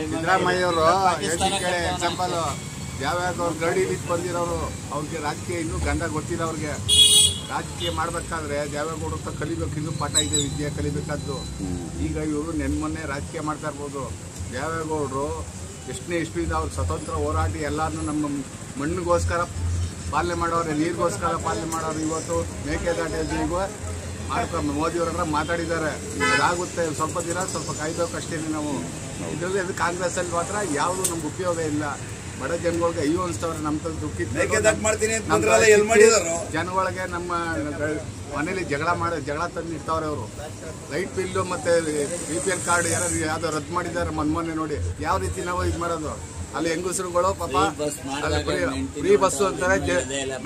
ಸಿದ್ದರಾಮಯ್ಯ ಅವರು ಎಕ್ಸಾಂಪಲ್ ಯಾವ್ಯಾವ ಅವ್ರು ಗಡಿ ನಿಂತು ಬಂದಿರೋರು ಅವ್ರಿಗೆ ರಾಜಕೀಯ ಇನ್ನೂ ಗಂಧ ಗೊತ್ತಿಲ್ಲ ಅವ್ರಿಗೆ. ರಾಜಕೀಯ ಮಾಡ್ಬೇಕಾದ್ರೆ ದೇವೇಗೌಡರು ಅಂತ ಕಲಿಬೇಕು, ಇನ್ನೂ ಪಾಠ ಇದೆ, ವಿದ್ಯೆ ಕಲಿಬೇಕಾದ್ದು. ಈಗ ಇವರು ಮೊನ್ನೆ ರಾಜಕೀಯ ಮಾಡ್ತಾ ಇರ್ಬೋದು. ದೇವೇಗೌಡರು ಎಷ್ಟನೇ ಇಷ್ಟದಿಂದ ಅವ್ರು ಸ್ವತಂತ್ರ ಹೋರಾಟ ಎಲ್ಲಾನು ನಮ್ಮ ಮಣ್ಣಿಗೋಸ್ಕರ ಪಾಲನೆ ಮಾಡೋರು, ನೀರಿಗೋಸ್ಕರ ಪಾಲನೆ ಮಾಡೋರು. ಇವತ್ತು ಮೇಕೆದಾಟು ಯೋಜನೆಗೂ ಮಾಡ್ಕೊಂಡು ಮೋದಿಯವರ ಮಾತಾಡಿದ್ದಾರೆ. ಇದಾಗುತ್ತೆ ಸ್ವಲ್ಪ ದಿನ, ಸ್ವಲ್ಪ ಕಾಯ್ಬೇಕು ಅಷ್ಟೇ ನಾವು. ಇದರಲ್ಲಿ ಅದು ಕಾಂಗ್ರೆಸ್ಸಲ್ಲಿ ಮಾತ್ರ ಯಾವುದು ನಮ್ಗೆ ಉಪಯೋಗ ಇಲ್ಲ. ಬಡ ಜನಗಳಿಗೆ ಅಯ್ಯೋ ಅನಿಸ್ತವ್ರೆ. ನಮ್ಮ ದುಃಖಿತ ಜನಗಳಿಗೆ ನಮ್ಮ ಮನೇಲಿ ಜಗಳ ತಂದು ಇರ್ತಾವ್ರೆ ಅವರು. ಲೈಟ್ ಬಿಲ್ಲು ಮತ್ತೆ BPL ಕಾರ್ಡ್ ಯಾವ್ದೋ ರದ್ದು ಮಾಡಿದ್ದಾರೆ ಮೊನ್ನೆ ನೋಡಿ. ಯಾವ ರೀತಿ ನಾವು ಇದು ಮಾಡೋದು? ಅಲ್ಲಿ ಹೆಂಗಸರುಗಳು ಪಾಪ ಫ್ರೀ ಬಸ್ಸು ಅಂತಾರೆ.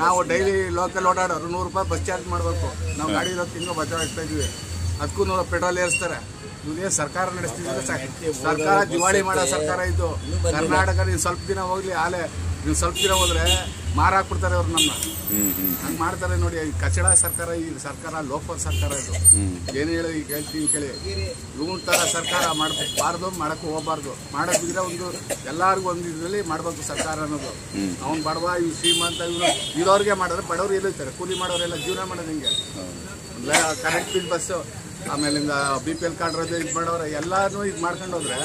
ನಾವು ಡೈಲಿ ಲೋಕಲ್ ಓಡಾಡೋರು 100 ರೂಪಾಯಿ ಬಸ್ ಚಾರ್ಜ್ ಮಾಡಬೇಕು. ನಾವು ಗಾಡಿ ಇರೋ ತಿಂಗಳು ಬಚಾವಾಗ್ತಾ ಇದ್ವಿ. ಅದಕ್ಕೂ ಪೆಟ್ರೋಲ್ ಏರಿಸ್ತಾರೆ. ಇದೇ ಸರ್ಕಾರ ನಡೆಸ್ತಿದ್ರೆ ಸರ್ಕಾರ ದಿವಾಳಿ ಮಾಡೋ ಸರ್ಕಾರ ಇದು. ಕರ್ನಾಟಕ ನೀವು ಸ್ವಲ್ಪ ದಿನ ಹೋಗ್ಲಿ, ಆಲೆ ನೀವು ಸ್ವಲ್ಪ ದಿನ ಹೋದ್ರೆ ಮಾರಾಕ್ಬಿಡ್ತಾರೆ ಅವ್ರು ನಮ್ಮನ್ನ. ಹಂಗೆ ಮಾಡ್ತಾರೆ ನೋಡಿ. ಕಚಡ ಸರ್ಕಾರ ಈ ಸರ್ಕಾರ, ಲೋಫರ್ ಸರ್ಕಾರ ಇದು. ಏನು ಹೇಳಿ ಈಗ ಹೇಳ್ತೀನಿ ಕೇಳಿ. ಇವನ್ ಥರ ಸರ್ಕಾರ ಮಾಡಬಾರ್ದು, ಮಾಡಕ್ಕೆ ಹೋಗ್ಬಾರ್ದು. ಮಾಡೋದಿದ್ರೆ ಒಂದು ಎಲ್ಲರಿಗೂ ಒಂದು ಇದರಲ್ಲಿ ಮಾಡ್ಬೇಕು ಸರ್ಕಾರ ಅನ್ನೋದು. ಅವ್ನು ಬಡವ, ಇವ್ ಶ್ರೀಮಂತ, ಇವ್ರು ಇರೋರಿಗೆ ಮಾಡಿದ್ರೆ ಬಡವ್ರು ಎಲ್ಲೈತಾರೆ. ಕೂಲಿ ಮಾಡೋರೆಲ್ಲ ಜೀವನ ಮಾಡೋದು ಹಿಂಗೆ. ಕರೆಂಟ್ ಬಿಲ್ ಬಸ್ಸು, ಆಮೇಲಿಂದ BPL ಕಾರ್ಡ್ ರದ್ದು ಇದು ಮಾಡೋರು ಎಲ್ಲಾನು ಇದು ಮಾಡ್ಕೊಂಡು ಹೋದ್ರೆ,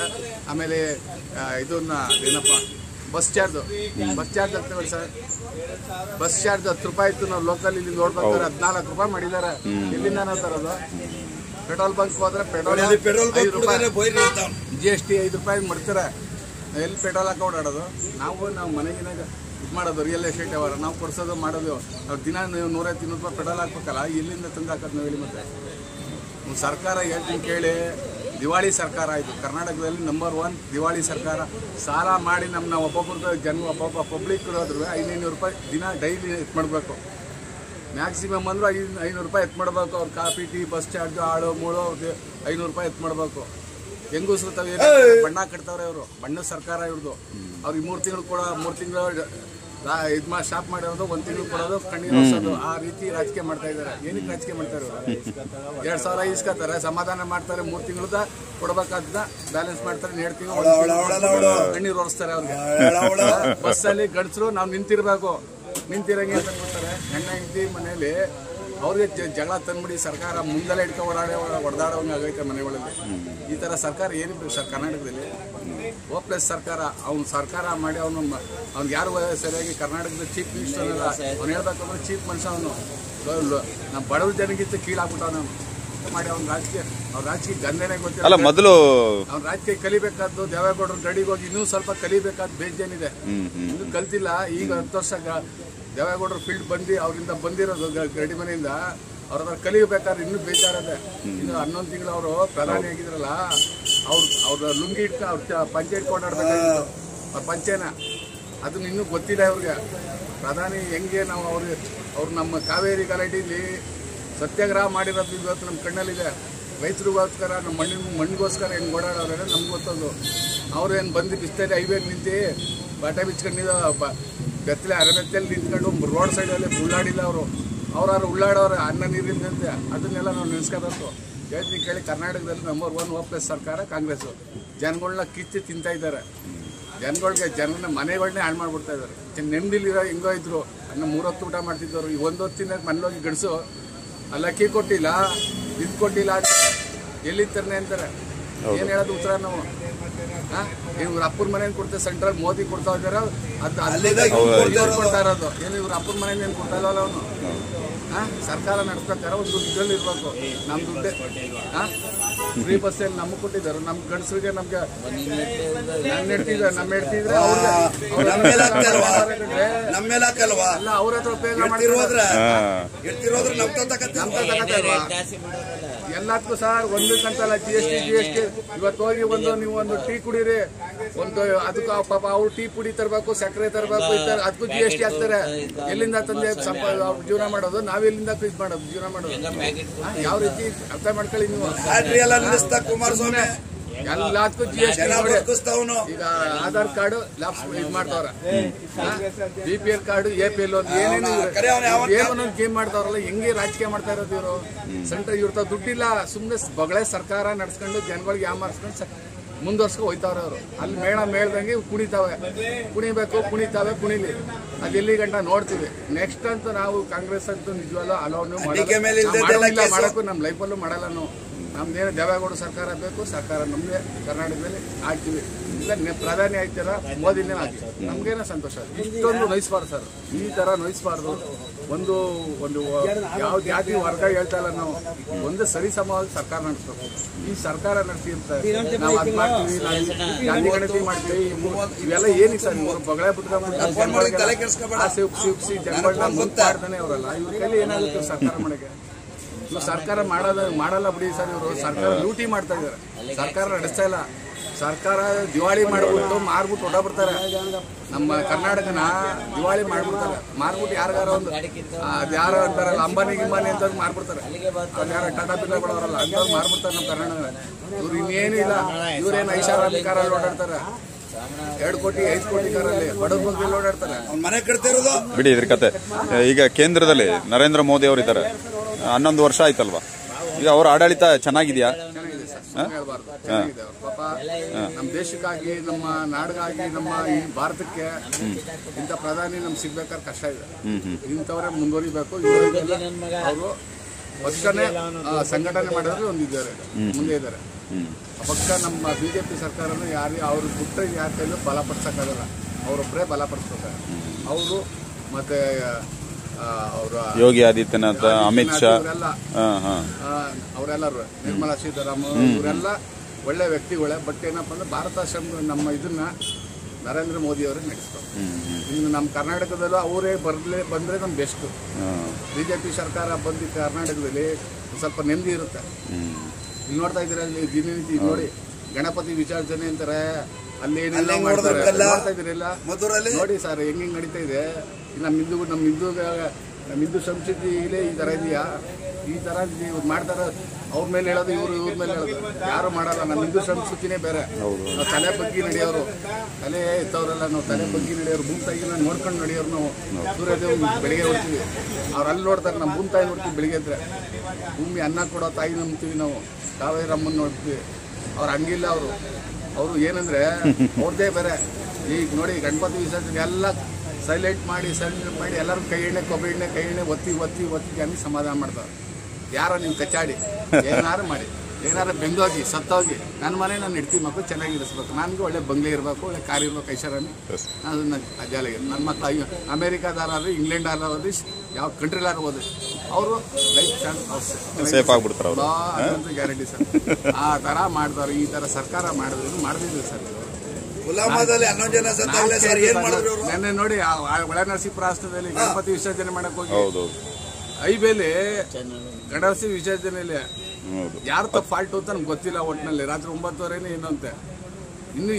ಆಮೇಲೆ ಇದನ್ನ ಏನಪ್ಪ ಬಸ್ ಚಾರ್ಜ್ ಆಗ್ತದೆ ಸರ್. ಬಸ್ ಚಾರ್ಜ್ 10 ರೂಪಾಯಿ ಇತ್ತು. ನಾವು ಲೋಕಲ್ ಇಲ್ಲಿ ನೋಡ್ಬೇಕಾದ್ರೆ 14 ರೂಪಾಯಿ ಮಾಡಿದ್ದಾರೆ. ಎಲ್ಲಿಂದ ನಾವು ತರೋದು? ಪೆಟ್ರೋಲ್ ಬಂಕ್ ಹೋದ್ರೆ ಪೆಟ್ರೋಲ್ 5 ರೂಪಾಯಿ, GST 5 ರೂಪಾಯಿ ಮಾಡ್ತಾರೆ. ಎಲ್ಲಿ ಪೆಟ್ರೋಲ್ ಹಾಕಿ ಓಡಾಡೋದು? ನಾವು ಮನೆಗಿನಾಗ ಇದು ಮಾಡೋದು. ರಿಯಲ್ ಎಸ್ಟೇಟ್ ಅವರ ನಾವು ಕೊಡ್ಸೋದು ಮಾಡೋದು. ನಾವು ದಿನ 150-200 ರೂಪಾಯಿ ಪೆಟ್ರೋಲ್ ಹಾಕ್ಬೇಕಲ್ಲ. ಎಲ್ಲಿಂದ ತಂದು ಹಾಕೋದು ನಾವು ಹೇಳಿ? ಮತ್ತೆ ಸರ್ಕಾರ ಹೇಳ್ತೀನಿ ಕೇಳಿ, ದಿವಾಳಿ ಸರ್ಕಾರ ಇದು. ಕರ್ನಾಟಕದಲ್ಲಿ ನಂಬರ್ 1 ದಿವಾಳಿ ಸರ್ಕಾರ. ಸಾಲ ಮಾಡಿ ನಮ್ಮನ್ನ ಒಬ್ಬೊಬ್ಬ ಪಬ್ಲಿಕ್ ಹೋದ್ರು 500 ರೂಪಾಯಿ ದಿನ ಡೈಲಿ ಎತ್ ಮಾಡಬೇಕು. ಮ್ಯಾಕ್ಸಿಮಮ್ ಅಂದರೂ 500 ರೂಪಾಯಿ ಎತ್ ಮಾಡಬೇಕು. ಅವ್ರು ಕಾಫಿ, ಟೀ, ಬಸ್ ಚಾರ್ಜು, ಆಳು ಮೂಳು 500 ರೂಪಾಯಿ ಎತ್ ಮಾಡಬೇಕು. ಹೆಂಗಸರು ತಾವು ಬಣ್ಣ ಕಟ್ತಾವ್ರೆ ಅವರು. ಬಣ್ಣದ ಸರ್ಕಾರ ಇವ್ರದ್ದು. ಅವ್ರಿಗೆ 3 ತಿಂಗಳು ಇದು ಸ್ಟಾಪ್ ಮಾಡಿರೋದು, 1 ತಿಂಗಳು ಕೊಡೋದು, ಕಣ್ಣೀರು ಹೊಸೋದು. ಆ ರೀತಿ ರಾಜಕೀಯ ಮಾಡ್ತಾ ಇದ್ದಾರೆ. ಏನಕ್ಕೆ ರಾಜಕೀಯ ಮಾಡ್ತಾರೆ? 2,000 ಇಸ್ಕೊತಾರೆ, ಸಮಾಧಾನ ಮಾಡ್ತಾರೆ. 3 ತಿಂಗಳದ ಕೊಡ್ಬೇಕಾದ ಬ್ಯಾಲೆನ್ಸ್ ಮಾಡ್ತಾರೆ. 2 ತಿಂಗಳು ಕಣ್ಣೀರು ಹೊರಿಸ್ತಾರೆ ಅವ್ರಿಗೆ. ಬಸ್ಸಲ್ಲಿ ಗಂಡಸರು ನಾವು ನಿಂತಿರ್ಬೇಕು, ನಿಂತಿರಂಗೆ ಅಂತ ಕೊಡ್ತಾರೆ. ಹೆಂಡತಿ ಮನೇಲಿ ಅವ್ರಿಗೆ ಜಗಳ ತಂದ್ಬಿಡಿ ಸರ್ಕಾರ ಮುಂದೆಲ್ಲ ಇಟ್ಕೊ ಹೊಡೆದಾಡೋಂಗೆ ಆಗೈತೆ ಮನೆ ಒಳಗೆ. ಈ ಥರ ಸರ್ಕಾರ ಏನಿಲ್ಲ ಸರ್ ಕರ್ನಾಟಕದಲ್ಲಿ. ಹೋಪ್ಲೆಸ್ ಸರ್ಕಾರ. ಅವ್ನು ಸರ್ಕಾರ ಮಾಡಿ ಅವ್ನಿಗೆ ಯಾರು ಸರಿಯಾಗಿ ಕರ್ನಾಟಕದ ಚೀಫ್ ಮಿನಿಸ್ಟರ್ ಅಲ್ಲ. ಅವ್ನು ಹೇಳ್ಬೇಕಂದ್ರೆ ಚೀಫ್ ಮನುಷ್ಯ ಅವನು. ನಮ್ಮ ಬಡವ್ರ ಜನಗಿಂತ ಕೀಳಾಗ್ಬಿಟ್ಟವ್ ನಾವು ಮಾಡಿ. ಅವ್ನ ರಾಜಕೀಯ ಗಂಧನೇ ಗೊತ್ತಿಲ್ಲ. ಮೊದಲು ಅವ್ನ ರಾಜಕೀಯ ಕಲಿಬೇಕಾದ್ದು. ದೇವೇಗೌಡರ ಗಡಿಗೆ ಹೋಗಿ ಇನ್ನೂ ಸ್ವಲ್ಪ ಕಲಿಬೇಕಾದ ಬೇಜಾನಿದೆ. ಇನ್ನೂ ಕಲ್ತಿಲ್ಲ. ಈಗ 10 ವರ್ಷ ದೇವೇಗೌಡರು ಫೀಲ್ಡ್ ಅವರಿಂದ ಬಂದಿರೋದು ಗಡಿ ಮನೆಯಿಂದ. ಅವ್ರ ಕಲಿಬೇಕಾದ್ರೆ ಇನ್ನೂ ಬೇಜಾರದೆ. ಇನ್ನು 11 ತಿಂಗಳು ಅವರು ಪ್ರಧಾನಿ ಆಗಿದ್ರಲ್ಲ, ಅವ್ರ ಲುಂಗಿ ಇಟ್ಕ ಅವ್ರ ಪಂಚೆ ಇಟ್ಕೊಂಡು ಆಡ್ಬೇಕಾಗಿತ್ತು. ಅವ್ರ ಪಂಚೆನ ಅದನ್ನ ಇನ್ನೂ ಗೊತ್ತಿಲ್ಲ ಅವ್ರಿಗೆ. ಪ್ರಧಾನಿ ಹೆಂಗೆ ನಾವು ಅವ್ರು ನಮ್ಮ ಕಾವೇರಿ ಗಲಾಟೆಯಲ್ಲಿ ಸತ್ಯಾಗ್ರಹ ಮಾಡಿರೋದು ಇವತ್ತು ನಮ್ಮ ಕಣ್ಣಲ್ಲಿದೆ. ರೈತರಿಗೋಸ್ಕರ, ನಮ್ಮ ಮಣ್ಣಿಗೋಸ್ಕರ ಹೆಂಗೆ ಓಡಾಡೋದ್ರೆ ನಮ್ಗೆ ಗೊತ್ತದು. ಅವ್ರು ಏನು ಬಂದು ಬಿಸ್ತಲ್ಲಿ ಹೈವೇಗೆ ನಿಂತು ಬಟ್ಟೆ ಬಿಚ್ಕೊಂಡಿದ್ದ ಬೆತ್ತಲೆ ಅರಬೆತ್ತಲ್ಲಿ ನಿಂತ್ಕೊಂಡು ರೋಡ್ ಸೈಡಲ್ಲಿ ಉಳ್ಳಾಡಿಲ್ಲ ಅವರು. ಅವ್ರು ಉಳ್ಳಾಡೋರು ಅನ್ನ ನೀರಿಲ್ಲದಂತೆ. ಅದನ್ನೆಲ್ಲ ನಾವು ನೆನೆಸ್ಕೋಬೇಕು. ಹೇಳ್ತೀನಿ ಕೇಳಿ, ಕರ್ನಾಟಕದಲ್ಲಿ ನಂಬರ್ 1 ಹೋಪ್ಲೆಸ್ ಸರ್ಕಾರ ಕಾಂಗ್ರೆಸ್. ಜನಗಳನ್ನ ಕಿತ್ತು ತಿಂತಾ ಇದ್ದಾರೆ. ಜನನ ಮನೆಗಳನ್ನೇ ಹಾಳು ಮಾಡ್ಬಿಡ್ತಾ ಇದ್ದಾರೆ. ನೆಮ್ಮದಿಲಿರೋ ಹೆಂಗೋ ಇದ್ರು. ಅನ್ನ 3 ಹೊತ್ತು ಊಟ ಮಾಡ್ತಿದ್ದವರು. ಈ 1 ಹೊತ್ತಿನ ಮನೇಲೋಗಿ ಗಡಿಸು ಅಲ್ಲಿ ಅಕ್ಕಿ ಕೊಟ್ಟಿಲ್ಲ, ಇದು ಕೊಟ್ಟಿಲ್ಲ, ಎಲ್ಲಿರ್ತಾನೆ ಅಂತಾರೆ. ಏನು ಹೇಳೋದು ಉತ್ತರ ನಾವು? ಇವ್ರ ಅಪ್ಪನ ಮನೇನು ಕೊಡ್ತಾರೆ, ಸೆಂಟ್ರಲ್ ಮೋದಿ ಕೊಡ್ತಾ ಇದಾರೆ. ಅದು ಕೊಡ್ತಾ ಇರೋದು ಏನು? ಇವ್ರ ಅಪ್ಪನ ಮನೇನ ಏನು ಕೊಡ್ತಾ ಇಲ್ಲವಲ್ಲ ಅವನು. ಸರ್ಕಾರ ನಡೆಸ್ಬೇಕಾದ್ರೆ ಒಂದು ದುಡ್ಡಲ್ಲಿ ಇರ್ಬೇಕು. ನಮ್ಮ ದುಡ್ಡೇ ಫ್ರೀ ಬಸ್ಸಲ್ಲಿ ನಮಗೆ ಕೊಟ್ಟಿದ್ದಾರೆ. ನಮ್ಮ ಗಂಡಸರಿಗೆ ನಮ್ಗೆ ನಮ್ಮ ಹೆಡ್ತಿದ್ರೆ ಅಲ್ಲ ಅವ್ರ ಹತ್ರ ಉಪಯೋಗ ಮಾಡ್ತಿರೋದ್ರ ಎಲ್ಲದಕ್ಕೂ ಸರ್ ಒಂದಕ್ಕಂತಲ್ಲ. GST ಇವತ್ತು ಹೋಗಿ ನೀವು ಒಂದು ಟೀ ಕುಡೀರಿ, ಅದಕ್ಕೂ ಪಾಪ ಅವ್ರು ಟೀ ಪುಡಿ ತರಬೇಕು, ಸಕ್ಕರೆ ತರಬೇಕು, ಅದಕ್ಕೂ GST ಹಾಕ್ತಾರೆ. ಎಲ್ಲಿಂದ ತಂದೆ ಜೀವನ ಮಾಡೋದು? ನಾವೆಲ್ಲಿಂದ ಇದು ಮಾಡೋದು ಜೀವನ ಮಾಡೋದು? ಯಾವ ರೀತಿ ಅರ್ಥ ಮಾಡ್ಕೊಳ್ಳಿ ನೀವು. ಕುಮಾರಸ್ವಾಮಿ ಎಲ್ಲದಕ್ಕೂ GST. ಈಗ ಆಧಾರ್ ಕಾರ್ಡ್ ಇದು ಮಾಡ್ತಾವ್ರ, BPL ಕಾರ್ಡ್, APL ಏನೇನು ಗೇಮ್ ಮಾಡ್ತಾವ್ರಲ್ಲ. ಹೆಂಗೆ ರಾಜಕೀಯ ಮಾಡ್ತಾ ಇರೋದು ಇವರು? ಸೆಂಟ್ರಲ್ ಇವ್ರ ದುಡ್ಡಿಲ್ಲ. ಸುಮ್ಮನೆ ಬೊಗಳೆ ಸರ್ಕಾರ ನಡ್ಸ್ಕೊಂಡು ಜನಗಳಿಗೆ ಯಾವ ಮಾರ್ಸ್ಕೊಂಡು ಮುಂದುವರ್ಸ್ಕೊ ಹೋಯ್ತಾವ್ರೆ ಅವರು. ಅಲ್ಲಿ ಮೇಳ್ದಂಗೆ ಕುಣಿತಾವೆ, ಕುಣಿತಾವೆ ಕುಣಿಲಿ. ಅದು ಎಲ್ಲಿ ಗಂಟ ನೋಡ್ತೀವಿ. ನೆಕ್ಸ್ಟ್ ಅಂತೂ ನಾವು ಕಾಂಗ್ರೆಸ್ ಅಂತೂ ನಿಜವಲ್ಲ ಅಲೋನು ಮಾಡೋಕ್ಕೂ ನಮ್ಮ ಲೈಫಲ್ಲೂ ಮಾಡಲ್ಲ ನಾವು. ನಮ್ದೇನು ದೇವೇಗೌಡ ಸರ್ಕಾರ ಬೇಕು, ಸರ್ಕಾರ ನಮ್ಮದೇ ಕರ್ನಾಟಕದಲ್ಲಿ ಆಗ್ತೀವಿ. ಇಲ್ಲ ಪ್ರಧಾನಿ ಆಯ್ತಾರ ಮೋದಿನೇ ಆಗಿ ನಮ್ಗೇನೋ ಸಂತೋಷ. ಇಷ್ಟೊಂದು ನೋಯಿಸ್ಬಾರ್ದು ಸರ್, ಈ ಥರ ನೋಯಿಸ್ಬಾರ್ದು. ಒಂದು ಒಂದು ಯಾವ ಜಾತಿ ವರ್ಗ ಹೇಳ್ತಾ ಇಲ್ಲ ನಾವು, ಒಂದು ಸರಿಸಮವಾಗಿ ಸರ್ಕಾರ ನಡೆಸ್ಬೇಕು. ಈ ಸರ್ಕಾರ ನಡೆಸಿ ಅಂತ ನಾವು ಅದು ಮಾಡ್ತೀವಿ, ಜಾತಿ ಗಣತಿ ಮಾಡ್ತೀವಿ, ಇವೆಲ್ಲ ಏನಿಗೆ ಸರ್? ಇವರು ಬೊಗಳೆ ಬಿಟ್ಕೊಂಡು ಆಸೆ ಉಪ್ಸಿ ಜನಗಳನ್ನ ಮುಂದೆ ಮಾಡ್ತಾನೆ ಅವರಲ್ಲ. ಇವ್ರ ಕೈಲಿ ಏನಾಗುತ್ತೆ ಸರ್ಕಾರ ಮಾಡೋಕ್ಕೆ? ಸರ್ಕಾರ ಮಾಡಲ್ಲ ಬಿಡಿ ಸರ್. ಇವರು ಸರ್ಕಾರ ಲೂಟಿ ಮಾಡ್ತಾ ಇದ್ದಾರೆ, ಸರ್ಕಾರ ನಡೆಸ್ತಾ ಇಲ್ಲ. ಸರ್ಕಾರ ದಿವಾಳಿ ಮಾಡ್ಬಿಟ್ಟು ಮಾರ್ಬಿಟ್ಟು ಹೊಟ್ಟಬಿಡ್ತಾರೆ. ನಮ್ಮ ಕರ್ನಾಟಕನ ದಿವಾಳಿ ಮಾಡ್ಬಿಡ್ತಾರೆ. ಮಾರ್ಬಿಟ್ಟು ಯಾರಿಗಾರ ಒಂದು ಯಾರು ಅಂತಾರಲ್ಲ ಅಂಬಾನಿ ಅಂತ ಮಾರ್ಬಿಡ್ತಾರೆ. ಯಾರ ಟಾಟಾ ಬಿರ್ಲಾಗಳವರಲ್ಲ ಅಂತವ್ರು ಮಾರ್ಬಿಡ್ತಾರೆ ನಮ್ಮ ಕರ್ನಾಟಕ. ಇವ್ರು ಇನ್ನೇನು ಇಲ್ಲ. ಇವ್ರೇನು ಐಷಾರಾಮಿ ಕಾರಲ್ಲಿ ಓಡಾಡ್ತಾರೆ, 2 ಕೋಟಿ 5 ಕೋಟಿ ಕಾರಲ್ಲಿ ಬಡವ್ರ ಬಗ್ಗೆ ಓಡಾಡ್ತಾರೆ. ಮನೆ ಕಟ್ತಿರೋದು ಬಿಡಿ ಇದ್ರ ಕತೆ. ಈಗ ಕೇಂದ್ರದಲ್ಲಿ ನರೇಂದ್ರ ಮೋದಿ ಅವರು ಇದ್ದಾರೆ, 11 ವರ್ಷ ಆಯ್ತಲ್ವಾ? ಈಗ ಅವ್ರ ಆಡಳಿತ ಚೆನ್ನಾಗಿದೆಯಾ? ಹೇಳ್ಬಾರ್ದು, ಚೆನ್ನಾಗಿದೆ. ಪಾಪ ನಮ್ಮ ದೇಶಕ್ಕಾಗಿ, ನಮ್ಮ ನಾಡಿಗಾಗಿ, ನಮ್ಮ ಈ ಭಾರತಕ್ಕೆ ಇಂಥ ಪ್ರಧಾನಿ ನಮ್ಗೆ ಸಿಗ್ಬೇಕಾದ್ರೆ ಕಷ್ಟ ಇದೆ. ಇಂಥವರೇ ಮುಂದುವರಿಬೇಕು. ಅವರು ಪಕ್ಷನೇ ಸಂಘಟನೆ ಮಾಡೋದ್ರಲ್ಲಿ ಒಂದಿದ್ದಾರೆ, ಮುಂದೆ ಇದ್ದಾರೆ. ಪಕ್ಷ ನಮ್ಮ BJP ಸರ್ಕಾರನ ಅವ್ರ ಬಿಟ್ಟರೆ ಯಾರ ಕೈಲೂ ಬಲಪಡಿಸೋಕ್ಕಾಗಲ್ಲ. ಅವರೊಬ್ಬರೇ ಬಲಪಡಿಸ್ತಾರೆ. ಅವರು ಮತ್ತೆ ಅವರ ಯೋಗಿ ಆದಿತ್ಯನಾಥ್, ಅಮಿತ್ ಶಾ ಅವರೆಲ್ಲರೂ, ನಿರ್ಮಲಾ ಸೀತಾರಾಮನ್, ಇವರೆಲ್ಲ ಒಳ್ಳೆ ವ್ಯಕ್ತಿಗಳೇ. ಬಟ್ ಏನಪ್ಪ ಅಂದ್ರೆ ಭಾರತ ನಮ್ಮ ಇದನ್ನ ನರೇಂದ್ರ ಮೋದಿ ಅವರೇ ನಡೆಸ್ತಾರೆ. ಇನ್ನು ನಮ್ಮ ಕರ್ನಾಟಕದಲ್ಲೂ ಅವರೇ ಬಂದರೆ ನಮ್ಗೆ ಬೆಸ್ಟು. BJP ಸರ್ಕಾರ ಬಂದು ಕರ್ನಾಟಕದಲ್ಲಿ ಸ್ವಲ್ಪ ನೆಮ್ಮದಿ ಇರುತ್ತೆ. ಇಲ್ಲಿ ನೋಡ್ತಾ ಇದ್ದೀರ, ಅಲ್ಲಿ ದಿನನಿತ್ಯ ನೋಡಿ ಗಣಪತಿ ವಿಸರ್ಜನೆ ಅಂತಾರೆ, ಅಲ್ಲಿ ಏನೆಲ್ಲ ಮಾಡ್ತಾರೆ ನೋಡ್ತಾ ಇದ್ದೀರಿಲ್ಲ ನೋಡಿ ಸರ್, ಹೆಂಗೆ ನಡೀತಾ ಇದೆ. ನಮ್ಮ ಹಿಂದೂ ಸಂಸ್ಕೃತಿಲೇ ಈ ಥರ ಇದೆಯಾ? ಈ ಥರ ನೀವು ಮಾಡ್ತಾರ. ಅವ್ರ ಮೇಲೆ ಹೇಳೋದು, ಇವ್ರ ಮೇಲೆ ಹೇಳೋದು ಯಾರು ಮಾಡಲ್ಲ. ನಮ್ಮ ಹಿಂದೂ ಸಂಸ್ಕೃತಿನೇ ಬೇರೆ. ನಾವು ತಲೆ ಬಗ್ಗಿ ನಡೆಯೋರು, ತಲೆ ಎತ್ತವ್ರಲ್ಲ, ನಾವು ತಲೆ ಬಗ್ಗಿ ನಡೆಯೋರು, ಭೂಮಿ ತಾಯಿನ ನೋಡ್ಕೊಂಡು ನಡೆಯೋರು. ನಾವು ಸೂರ್ಯದೇವ್ ಬೆಳಿಗ್ಗೆ ನೋಡ್ತೀವಿ, ಅವ್ರು ಅಲ್ಲಿ ನೋಡ್ತಾರೆ. ನಮ್ಮ ಭೂಮಿ ತಾಯಿ ನೋಡ್ತೀವಿ ಬೆಳಿಗ್ಗೆ ಇದ್ರೆ. ಭೂಮಿ ಅನ್ನ ಕೊಡೋ ತಾಯಿ ನಂಬ್ತೀವಿ ನಾವು, ಕಾವೇರಿ ಅಮ್ಮನ ನೋಡ್ತೀವಿ. ಅವ್ರು ಹಂಗಿಲ್ಲ. ಅವರು ಏನಂದರೆ ಅವ್ರದ್ದೇ ಬೇರೆ. ಈಗ ನೋಡಿ ಗಣಪತಿ ವಿಸರ್ಜನೆ ಎಲ್ಲ ಸೈಲೆಂಟ್ ಮಾಡಿ ಎಲ್ಲರೂ ಕೈ ಎಣ್ಣೆ, ಕೊಬ್ಬರಿ ಎಣ್ಣೆ, ಕೈ ಎಣ್ಣೆ ಒತ್ತಿ ಜನ ಸಮಾಧಾನ ಮಾಡ್ತಾರೆ. ಯಾರೋ ನೀವು ಕಚ್ಚಾಡಿ ಏನಾರು ಮಾಡಿ, ಏನಾರು ಬೆಂದೋಗಿ ಸತ್ತೋಗಿ, ನನ್ನ ಮನೆ ನಾನು ಇಡ್ತೀವಿ, ಮಕ್ಕಳು ಚೆನ್ನಾಗಿರಿಸ್ಬೇಕು, ನನಗೆ ಒಳ್ಳೆ ಬಂಗ್ಲೆ ಇರಬೇಕು, ಒಳ್ಳೆ ಕಾರ್ ಇರ್ಬೇಕು, ಐಷಾರಾಮಿ, ನಾನು ಜಾಲಿಗೆ ನನ್ನ ಮಕ್ಕಳು ಅಮೇರಿಕಾದಾರಾದ್ರು, ಇಂಗ್ಲೆಂಡಾರಾದ್ರು, ಯಾವ ಕಂಟ್ರಿಲಾರು ಹೋದ್ರೆ ಅವರು ಲೈಫ್ ಸೇಫ್ ಆಗ್ಬಿಡ್ತಾರೆ. Guarantee sir. ಆ ಥರ ಮಾಡ್ತಾರೆ. ಈ ಥರ ಸರ್ಕಾರ ಮಾಡಿದ್ರು ಸರ್. ನೆನ್ನೆ ನೋಡಿ ಒಳ ನರಸೀಪುರ ಆಸ್ಪತ್ರೆಯಲ್ಲಿ ಗಣಪತಿ ವಿಸರ್ಜನೆ ಮಾಡಕ್ ಹೋಗಿ ಐಬೇಲಿ ಗಣಪತಿ ವಿಸರ್ಜನೆಯಲ್ಲಿ ಯಾರು ತಪ್ಪು ಫಾಲ್ಟು ಅಂತ ನಮ್ಗೆ ಗೊತ್ತಿಲ್ಲ. ಒಟ್ಟಿನಲ್ಲಿ ರಾತ್ರಿ 9:30 ಏನಂತೆ. ಇನ್ನು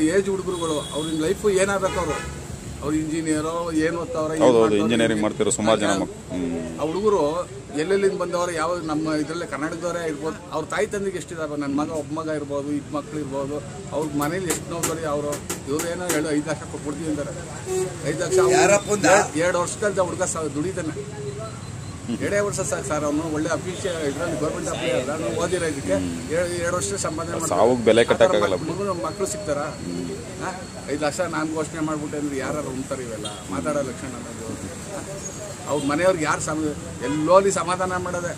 ಈ ಏಜ್ ಹುಡುಗರುಗಳು ಅವ್ರ ಲೈಫು ಏನಾಗಬೇಕು? ಅವ್ರು ಇಂಜಿನಿಯರು ಏನು ಓದ್ತಾವ್ರೆ, ಇಂಜಿನಿಯರಿಂಗ್ ಮಾಡ್ತಿರೋ ಸುಮಾರು ಜನ ಆ ಹುಡುಗರು ಎಲ್ಲೆಲ್ಲಿಂದ ಬಂದವರು, ಯಾವ ನಮ್ಮ ಇದರಲ್ಲೇ ಕರ್ನಾಟಕದವರೇ ಇರ್ಬೋದು. ಅವ್ರ ತಾಯಿ ತಂದೆಗೆ ಎಷ್ಟಿದಾವೆ? ನನ್ನ ಮಗ ಒಬ್ಬ ಮಗ ಇರ್ಬೋದು, 2 ಮಕ್ಳು ಇರ್ಬೋದು. ಅವ್ರ ಮನೇಲಿ ಎಷ್ಟು ನೋಡ್ತಾರೆ ಅವರು. ಇವ್ರು ಏನೋ 5 ಲಕ್ಷ ಕೊಟ್ಬಿಡ್ತೀವಿ ಅಂತಾರೆ. 5 ಲಕ್ಷ 2 ವರ್ಷದ ಹುಡುಗ ದುಡಿತಾನೆ. 2 ವರ್ಷ ಸಾಕು ಸರ್. ಅವನು ಒಳ್ಳೆ ಅಫೀಷಿಯಲ್ ಇದರಲ್ಲಿ ಗೌರ್ಮೆಂಟ್ ಅಪ್ಲೈ ನಾನು ಓದಿರೋ ಇದಕ್ಕೆ 2 ವರ್ಷ ಸಂಪಾದನೆ ಮಾಡ್ತಾರೆ. ಮಕ್ಕಳು ಸಿಗ್ತಾರ? 5 ಲಕ್ಷ ನಾನು ಘೋಷಣೆ ಮಾಡ್ಬಿಟ್ಟೆ ಅಂದ್ರೆ ಯಾರು ಉಂಟಾರೆ? ಇವೆಲ್ಲ ಮಾತಾಡೋ ಲಕ್ಷಣ ಅನ್ನೋದು. ಅವ್ರ ಮನೆಯವ್ರಿಗೆ ಯಾರು ಎಲ್ಲೋಲಿ ಸಮಾಧಾನ ಮಾಡೋದೆ.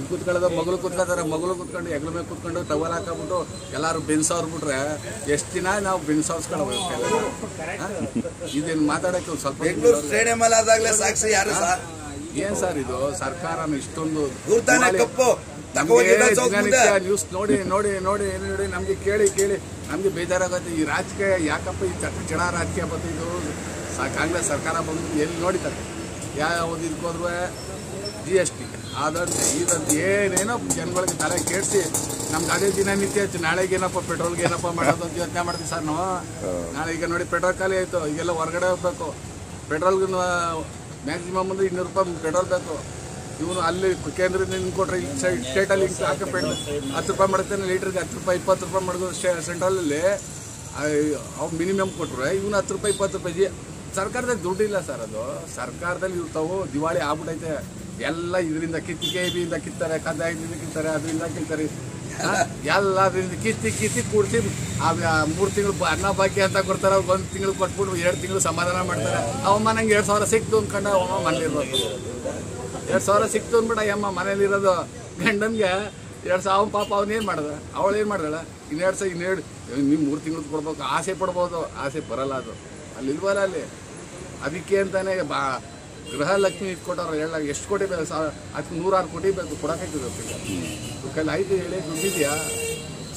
ಕೂತ್ಕೊಳ್ಳೋದು, ಮಗಳು ಕೂತ್ಕೊತಾರೆ, ಮಗಳು ಕೂತ್ಕೊಂಡು ಹೆಗ್ಲ ಮೇಲೆ ಕೂತ್ಕೊಂಡು ಟವಲ್ ಹಾಕೊಂಡ್ಬಿಟ್ಟು ಎಲ್ಲರೂ ಬೆನ್ಸವ್ರ್ಬಿಟ್ರೆ ಎಷ್ಟು ದಿನ ನಾವು ಬೆನ್ಸವ್ಸ್ಕೊಳ್ಳೋದು? ಇದೇನು ಮಾತಾಡೋಕ್ಕೆ ಸ್ವಲ್ಪ ಏನ್ ಸರ್ ಇದು? ಸರ್ಕಾರನ ಇಷ್ಟೊಂದು ನ್ಯೂಸ್ ನೋಡಿ ನೋಡಿ ನೋಡಿ ನೋಡಿ ನಮ್ಗೆ ಕೇಳಿ ನಮ್ಗೆ ಬೇಜಾರಾಗತ್ತೆ. ಈ ರಾಜಕೀಯ ಯಾಕಪ್ಪ ಈ ಚಡ ರಾಜಕೀಯ ಬಂದಿದ್ದು? ಕಾಂಗ್ರೆಸ್ ಸರ್ಕಾರ ಬಂದು ಎಲ್ಲಿ ನೋಡಿತಾರೆ? ಯಾವ್ದು ಇದಕ್ಕೋದ್ರೂ GST ಅದಂತೆ ಇದಂತೆ ಏನೇನೋ ಜನಗಳಿಗೆ ತಲೆ ಕೇಳಿಸಿ ನಮ್ಗೆ ಅದೇ ದಿನನಿತ್ಯ ನಾಳೆಗೆ ಏನಪ್ಪ ಪೆಟ್ರೋಲ್ಗೆ ಏನಪ್ಪ ಮಾಡೋದು ಅಂತ ಯೋಚನೆ ಮಾಡ್ತೀವಿ ಸರ್ ನಾವು. ನಾಳೆ ಈಗ ನೋಡಿ ಪೆಟ್ರೋಲ್ ಖಾಲಿ ಆಯಿತು, ಈಗೆಲ್ಲ ಹೊರಗಡೆ ಹೋಗ್ಬೇಕು. ಪೆಟ್ರೋಲ್ಗೆ ಮ್ಯಾಕ್ಸಿಮಮ್ ಅಂದರೆ 200 ರೂಪಾಯಿ ಪೆಟ್ರೋಲ್ ಬೇಕು. ಇವನು ಅಲ್ಲಿ ಕೇಂದ್ರದಿಂದ ಹಿಂಗೆ ಕೊಟ್ಟರೆ ಇಲ್ಲಿ ಸ್ಟೇಟಲ್ಲಿ ಹಿಂಗೆ ಹಾಕಿ 10 ರೂಪಾಯಿ ಮಾಡ್ತಾನೆ ಲೀಟ್ರಿಗೆ, 10 ರೂಪಾಯಿ 20 ರೂಪಾಯಿ ಮಾಡಿದ್ರು. ಸೆಂಟ್ರಲಲ್ಲಿ ಅವ್ರು ಮಿನಿಮಮ್ ಕೊಟ್ಟರೆ ಇವನು 10 ರೂಪಾಯಿ 20 ರೂಪಾಯಿ. ಸರ್ಕಾರದಲ್ಲಿ ದುಡ್ಡಿಲ್ಲ ಸರ್. ಅದು ಸರ್ಕಾರದಲ್ಲಿ ಇರ್ತಾವೆ. ದಿವಾಳಿ ಆಗ್ಬಿಟ್ಟೈತೆ ಎಲ್ಲ. ಇದರಿಂದ ಕಿತ್ತಿಗೆ ಬಿಯಿಂದ ಕಿತ್ತಾರೆ, ಕದ್ದಾಯದಿಂದ ಕಿತ್ತಾರೆ, ಅದರಿಂದ ಕಿತ್ತಾರೆ. ಎಲ್ಲದಿಂದ ಕಿತ್ತಿ ಕೂಡಿಸಿ 3 ತಿಂಗಳು ಅನ್ನ ಬಾಕಿ ಅಂತ ಕೊಡ್ತಾರೆ. 1 ತಿಂಗಳು ಕೊಟ್ಬಿಟ್ಟು 2 ತಿಂಗಳು ಸಮಾಧಾನ ಮಾಡ್ತಾರೆ. ಅವಮ್ಮನಂಗೆ 2,000 ಸಿಕ್ತು ಅಂದ್ಕೊಂಡು ಅವಮ್ಮ ಮನೇಲಿರ್ಬೇಕು. 2,000 ಸಿಕ್ತು ಅಂದ್ಬಿಟ್ಟು ಅಮ್ಮ ಮನೇಲಿರೋದು ಗಂಡನ್ಗೆ 2,000 ಪಾಪ ಅವನೇನು ಮಾಡಿದ, ಅವಳೇನು ಮಾಡ್ದಾಳ, ಇನ್ನೆರಡು ನೀವು 3 ತಿಂಗಳು ಕೊಡ್ಬೇಕು. ಆಸೆ ಪಡ್ಬೋದು, ಆಸೆ ಬರಲ್ಲ. ಅದು ಅಲ್ಲಿ ಇಲ್ವಲ್ಲ ಅಲ್ಲಿ. ಅದಕ್ಕೆ ಅಂತಾನೆ ಗೃಹಲಕ್ಷ್ಮಿ ಇಟ್ಕೊಟ್ಟವ್ರು. ಎಷ್ಟು ಕೋಟಿ ಬೇಕು? ಅದಕ್ಕೆ 106 ಕೋಟಿ ಬೇಕು ಕೊಡೋಕ್ಕಾಯ್ತದೆ. ಕೈಲಿ ಆಯ್ತು ಹೇಳಿ ದುಡ್ಡಿದೆಯಾ?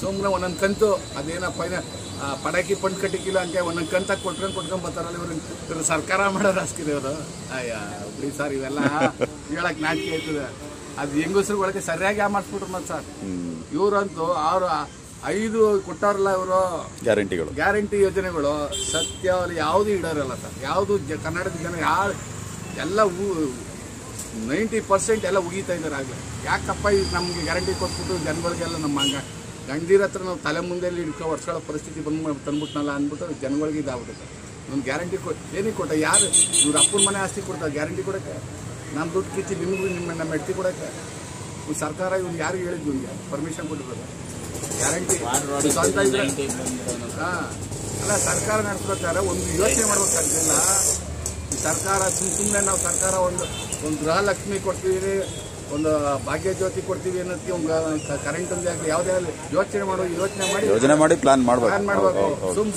ಸುಮ್ಮನೆ ಒಂದೊಂದು ಕಂತು ಅದೇನಪ್ಪ ಪಟಾಕಿ ಪಂಡ್ ಕಟ್ಟಿಕ್ಕಿಲ್ಲ ಅಂಕೆ ಒಂದೊಂದು ಕಂತಾಗಿ ಕೊಟ್ಕೊಂಡು ಬರ್ತಾರಲ್ಲ. ಇವ್ರು ಸರ್ಕಾರ ಮಾಡೋರು ಅಷ್ಟಿದೆ ಅವರು. ಅಯ್ಯ ಬಿಡಿ ಸರ್, ಇವೆಲ್ಲ ಹೇಳಕ್ಕೆ ನಾಚಿಕೆ ಆಯ್ತದೆ. ಅದು ಹೆಂಗಸರುಗಳಿಗೆ ಸರಿಯಾಗಿ ಮಾಡಿಸ್ಬಿಟ್ರು ಮತ್ತೆ ಸರ್. ಇವರಂತೂ ಅವರು 5 ಕೊಟ್ಟಾರಲ್ಲ ಇವರು ಗ್ಯಾರಂಟಿ ಯೋಜನೆಗಳು, ಸತ್ಯ ಅವ್ರು ಯಾವುದು ಇಡೋರಲ್ಲ ಸರ್. ಯಾವುದು ಕರ್ನಾಟಕದ ಜನ ಎಲ್ಲ 90% ಎಲ್ಲ ಉಗೀತಾ ಇದ್ದಾರೆ. ಆಗಲೇ ಯಾಕಪ್ಪ ಇದು ನಮಗೆ ಗ್ಯಾರಂಟಿ ಕೊಟ್ಬಿಟ್ಟು ಜನಗಳಿಗೆಲ್ಲ ನಮ್ಮ ಗಂಡೀರ ಹತ್ರ ನಾವು ತಲೆ ಮುಂದೆಲ್ಲಿ ಹೊಡ್ಸ್ಕೊಳ್ಳೋ ಪರಿಸ್ಥಿತಿ ತಂದ್ಬಿಟ್ನಲ್ಲ ಅಂದ್ಬಿಟ್ಟು ಜನಗಳಿಗೆ ಇದಾಗ್ಬಿಡುತ್ತೆ. ಒಂದು ಗ್ಯಾರಂಟಿ ಏನಕ್ಕೆ ಕೊಟ್ಟ? ಯಾರು ಇವ್ರ ಅಪ್ಪನ ಮನೆ ಆಸ್ತಿ ಕೊಡ್ತಾರೆ ಗ್ಯಾರಂಟಿ ಕೊಡೋಕ್ಕೆ? ನಮ್ಮ ದುಡ್ಡು ಕಿಚ್ಚಿ ನಿಮಗೂ ನಮ್ಮ ಮೆಟ್ಟಿ ಕೊಡೋಕ್ಕೆ ಸರ್ಕಾರ ಇವ್ನು ಯಾರಿಗೆ ಹೇಳಿದ್ದು? ಇವ್ನಿಗೆ ಪರ್ಮಿಷನ್ ಕೊಟ್ಟಿರೋದು ಗ್ಯಾರಂಟಿ ಸ್ವಂತ ಇದ್ರೆ ಅಲ್ಲ. ಸರ್ಕಾರ ನಡೆಸ್ಬೇಕಾದ್ರೆ ಒಂದು ಯೋಚನೆ ಮಾಡ್ಬೇಕಾಗ್ತಿಲ್ಲ. ಈ ಸರ್ಕಾರ ಸುಮ್ಮನೆ ನಾವು ಸರ್ಕಾರ ಒಂದು ಗೃಹಲಕ್ಷ್ಮಿ ಕೊಡ್ತೀವಿ, ಒಂದು ಭಾಗ್ಯ ಜ್ಯೋತಿ ಕೊಡ್ತೀವಿ ಅನ್ನೋದಕ್ಕೆ ಒಂದು ಕರೆಂಟ್ ಒಂದೇ ಆಗಲಿ ಯಾವುದೇ ಆಗಲಿ ಯೋಚನೆ ಮಾಡಿ ಪ್ಲಾನ್ ಮಾಡಬೇಕು.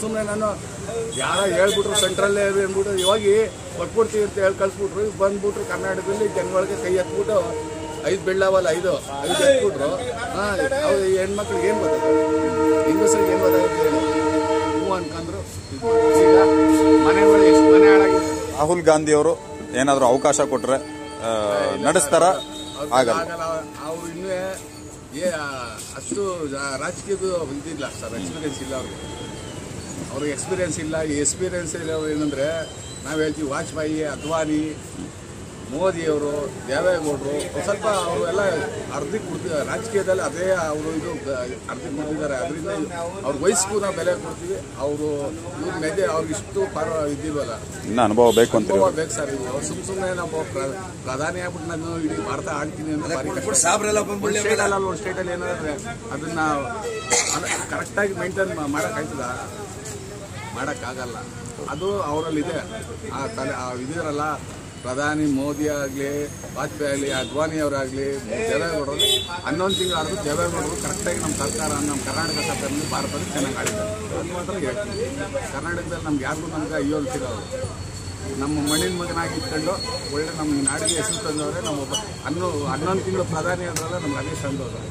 ಸುಮ್ಮನೆ ನಾನು ಯಾರೋ ಹೇಳ್ಬಿಟ್ರು ಸೆಂಟ್ರಲ್ಲೇ ಅಂದ್ಬಿಟ್ಟು ಇವಾಗಿ ಕೊಟ್ಬಿಡ್ತೀವಿ ಅಂತ ಹೇಳಿ ಕಳ್ಸ್ಬಿಟ್ರು. ಬಂದ್ಬಿಟ್ರು ಕರ್ನಾಟಕದಲ್ಲಿ ಜನಗಳಿಗೆ ಕೈ ಎತ್ಬಿಟ್ಟು 5 ಬೆಳ್ಳವಲ್ಲ 5 ಎತ್ಬಿಟ್ರು. ಅವ್ರು ಹೆಣ್ಮಕ್ಳಿಗೆ ಏನು ಗೊತ್ತಾಗ, ಹೆಂಗಸರಿಗೆ ಏನು ಗೊತ್ತಾಗುತ್ತೆ ಹೇಳಿ? ಹೂ ಅನ್ಕೊಂಡ್ರು. ಈಗ ಮನೆಗಳು ಎಷ್ಟು ಮನೆ ಹಾಳಾಗಿದೆ. ರಾಹುಲ್ ಗಾಂಧಿ ಅವರು ಏನಾದರೂ ಅವಕಾಶ ಕೊಟ್ರೆ ನಡೆಸ್ತಾರ? ಆಗಲ್ಲ. ಅವ್ರು ಇನ್ನೂ ಅಷ್ಟು ರಾಜಕೀಯದ ಇದಿಲ್ಲ ಸರ್, ಎಕ್ಸ್ಪೀರಿಯನ್ಸ್ ಇಲ್ಲ ಅವ್ರಿಗೆ ಎಕ್ಸ್ಪೀರಿಯನ್ಸ್ ಇಲ್ಲ. ಈ ಎಕ್ಸ್ಪೀರಿಯನ್ಸ್ ಇಲ್ಲ ಏನಂದರೆ ನಾವು ಹೇಳ್ತೀವಿ ವಾಜಪೇಯಿ, ಅದ್ವಾನಿ, ಮೋದಿಯವರು, ದೇವೇಗೌಡರು ಸ್ವಲ್ಪ ಅವರು ಎಲ್ಲ ಅರ್ಧಕ್ಕೆ ಕೊಡ್ತಿದ್ದಾರೆ ರಾಜಕೀಯದಲ್ಲಿ. ಅದೇ ಅವರು ಇದು ಅರ್ಧಕ್ಕೆ ಕೊಡ್ತಿದ್ದಾರೆ. ಅದರಿಂದ ಅವ್ರ ವಯಸ್ಸಿಗೂ ನಾವು ಬೆಲೆ ಕೊಡ್ತೀವಿ. ಅವರು ಇವ್ರ ಮೇಲೆ ಅವ್ರಿಗಿಷ್ಟು ಇದ್ದೀವಲ್ಲ, ಇನ್ನು ಅನುಭವ ಬೇಕು ಅಂತ ಬೇಕು ಸರ್. ಇದು ಅವ್ರು ಸುಮ್ಮನೆ ನಾವು ಪ್ರಧಾನಿ ಆಗ್ಬಿಟ್ಟು ನಾನು ಇಡೀ ಭಾರತ ಆಡ್ತೀನಿ ಅಂತ ಸ್ಟೇಟಲ್ಲಿ ಏನಾದ್ರೆ ಅದನ್ನ ಕರೆಕ್ಟಾಗಿ ಮೇಂಟೈನ್ ಮಾಡೋಕ್ಕಾಗಲ್ಲ. ಅದು ಅವರಲ್ಲಿದೆ. ಇದಿರಲ್ಲ ಪ್ರಧಾನಿ ಮೋದಿ ಆಗಲಿ, ವಾಜಪೇಯಿ ಆಗಲಿ, ಅದ್ವಾನಿ ಅವರಾಗಲಿ, ದೇವೇಗೌಡರು 11 ತಿಂಗಳು ಆದರೂ ದೇವೇಗೌಡರು ಕರೆಕ್ಟಾಗಿ ನಮ್ಮ ಸರ್ಕಾರ, ನಮ್ಮ ಕರ್ನಾಟಕ ಸರ್ಕಾರದಲ್ಲಿ ಭಾರತದಲ್ಲಿ ಚೆನ್ನಾಗಿ ಆಡಿದ್ದಾರೆ. ಅದು ಮಾತ್ರ ಹೇಳ್ತೀನಿ. ಕರ್ನಾಟಕದಲ್ಲಿ ನಮ್ಗೆ ಯಾರಿಗೂ ನಮ್ಗೆ ಅಯ್ಯೋ ಅಂತಿರೋರು. ನಮ್ಮ ಮಣ್ಣಿನ ಮಗನಾಗಿ ಇಟ್ಕೊಂಡು ಒಳ್ಳೆ ನಮ್ಮ ನಾಡಿಗೆ ಹೆಸರು ತಂದವ್ರೆ. ನಮ್ಮ 11 ತಿಂಗಳು ಪ್ರಧಾನಿ ಆದ್ರಲ್ಲ ನಮ್ಗೆ ಅದೇ ತಂದವರು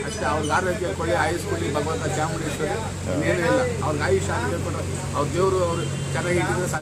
ಅಷ್ಟೇ. ಅವ್ರಿಗೆ ಆರೋಗ್ಯ ಕೊಡಿ, ಆಯುಷ್ ಕೊಡಿ ಭಗವಂತ ಚಾಮುಂಡೇಶ್ವರಿ, ಇನ್ನೇನು ಇಲ್ಲ. ಅವ್ರಿಗೆ ಆಯುಷ್ ಆರೋಗ್ಯ ಕೊಟ್ಟರೆ ಅವ್ರ ದೇವರು ಅವರು ಚೆನ್ನಾಗಿಟ್ಟಿದ್ರೆ